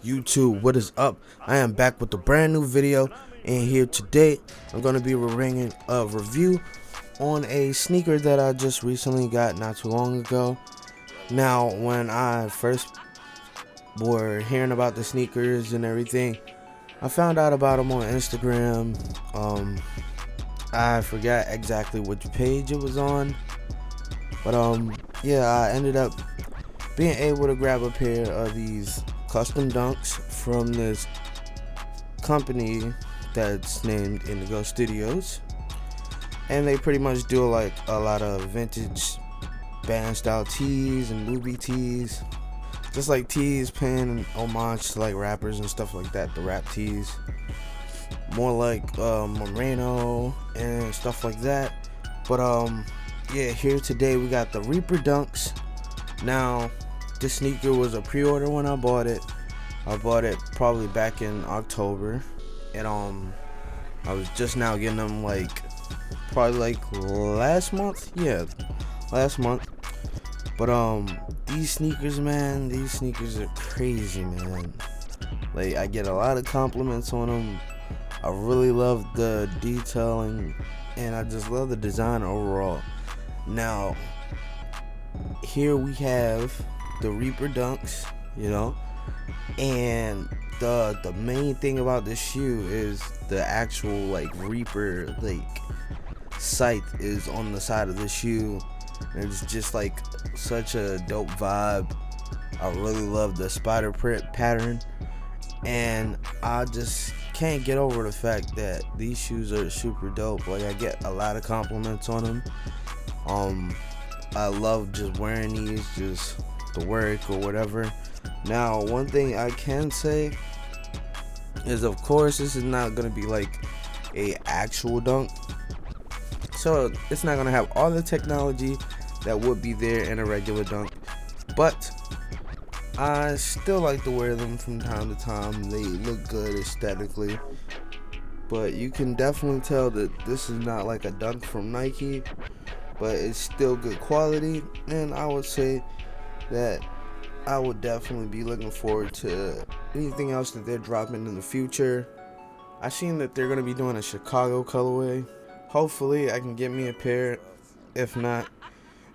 YouTube, what is up? I am back with a brand new video, and here today I'm going to be bringing a review on a sneaker that I just recently got not too long ago. Now, when I first were hearing about the sneakers and everything, I found out about them on Instagram. I forgot exactly which page it was on, but yeah, I ended up being able to grab a pair of these custom dunks from this company that's named Indigo Studios, and they pretty much do like a lot of vintage band style tees and movie tees, just like tees paying homage to like rappers and stuff like that, the rap tees, more like Moreno and stuff like that. But yeah, here today we got the Reaper dunks. Now, this sneaker was a pre-order when I bought it. I bought it probably back in October, and I was just now getting them like probably like last month. Yeah, last month. But these sneakers, man, these sneakers are crazy, man. Like, I get a lot of compliments on them. I really love the detailing, and I just love the design overall. Now, here we have the Reaper dunks, you know, and the main thing about this shoe is the actual like Reaper like scythe is on the side of the shoe, and it's just like such a dope vibe. I really love the spider print pattern, and I just can't get over the fact that these shoes are super dope. Like, I get a lot of compliments on them. I love just wearing these just to work or whatever. Now, one thing I can say is, of course, this is not gonna be like a actual dunk, so it's not gonna have all the technology that would be there in a regular dunk, but I still like to wear them from time to time. They look good aesthetically, but you can definitely tell that this is not like a dunk from Nike, but it's still good quality, and I would say that I would definitely be looking forward to anything else that they're dropping in the future. I seen that they're gonna be doing a Chicago colorway. Hopefully I can get me a pair. If not,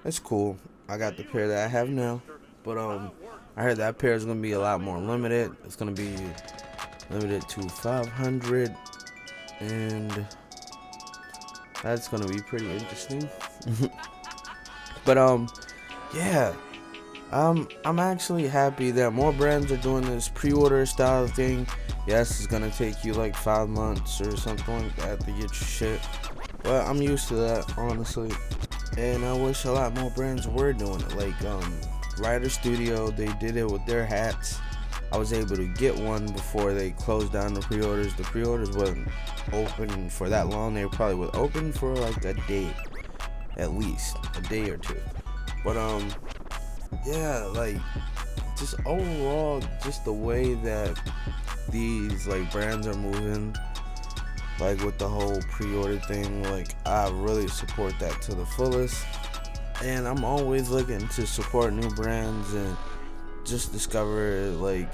that's cool. I got the pair that I have now, but I heard that pair is gonna be a lot more limited. It's gonna be limited to 500, and that's gonna be pretty interesting. But yeah, I'm actually happy that more brands are doing this pre-order style thing. Yes, it's gonna take you like 5 months or something like that to get your shit, but I'm used to that, honestly. And I wish a lot more brands were doing it. Like Rider Studio, they did it with their hats. I was able to get one before they closed down the pre-orders. The pre-orders wasn't open for that long. They probably were open for like a day, at least a day or two. But yeah, like, just overall, just the way that these like brands are moving, like with the whole pre-order thing, like, I really support that to the fullest. And I'm always looking to support new brands and just discover like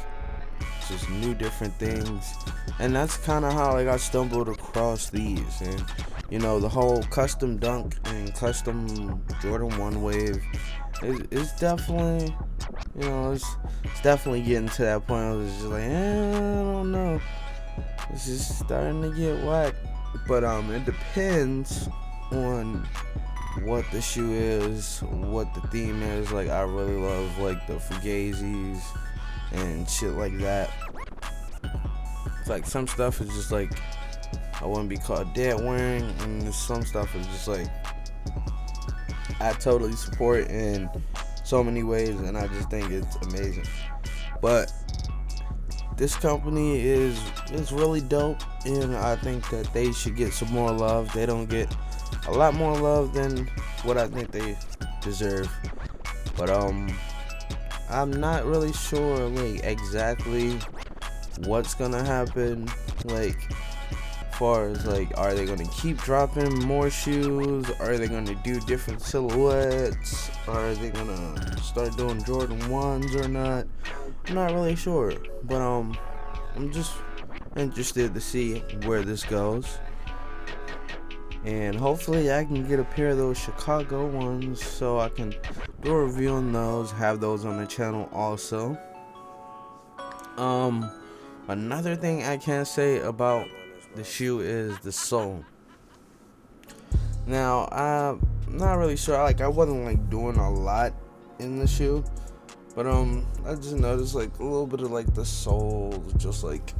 just new different things, and that's kind of how like I stumbled across these. And you know, the whole custom dunk and custom Jordan 1 wave is definitely, you know, it's definitely getting to that point where it's just like, I don't know, it's just starting to get whack. But it depends on what the shoe is, what the theme is. Like, I really love like the Fugazis and shit like that. It's like some stuff is just like I wouldn't be caught dead wearing, and some stuff is just like I totally support in so many ways, and I just think it's amazing. But this company is really dope, and I think that they should get some more love. They don't get a lot more love than what I think they deserve. But I'm not really sure like exactly what's gonna happen, like far as like, are they gonna keep dropping more shoes? Are they gonna do different silhouettes? Are they gonna start doing Jordan 1s or not? I'm not really sure, but I'm just interested to see where this goes, and hopefully I can get a pair of those Chicago ones so I can do a review on those, have those on the channel also. Another thing I can say about the shoe is the sole. Now, I'm not really sure, I wasn't like doing a lot in the shoe, but I just noticed like a little bit of like the sole just like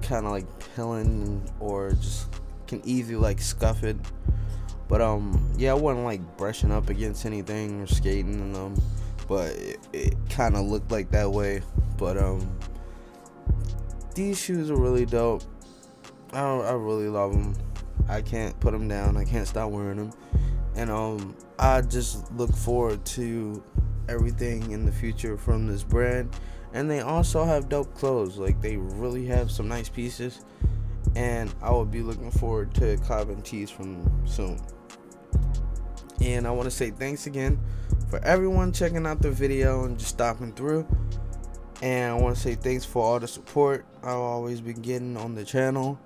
kind of like peeling, or just can easily like scuff it. But yeah, I wasn't like brushing up against anything or skating in them, but it kind of looked like that way. But these shoes are really dope. I really love them. I can't put them down. I can't stop wearing them. And I just look forward to everything in the future from this brand. And they also have dope clothes. Like, they really have some nice pieces, and I will be looking forward to collabing tees from them soon. And I want to say thanks again for everyone checking out the video and just stopping through. And I want to say thanks for all the support I've always been getting on the channel.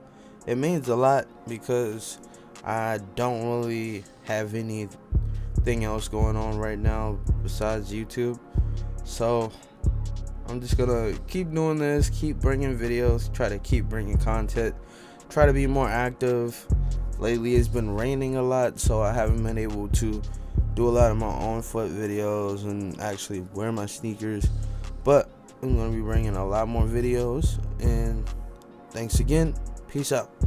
It means a lot because I don't really have anything else going on right now besides YouTube. So I'm just gonna keep doing this, keep bringing videos, try to keep bringing content, try to be more active. Lately it's been raining a lot, so I haven't been able to do a lot of my own foot videos and actually wear my sneakers, but I'm gonna be bringing a lot more videos. And thanks again. Peace out.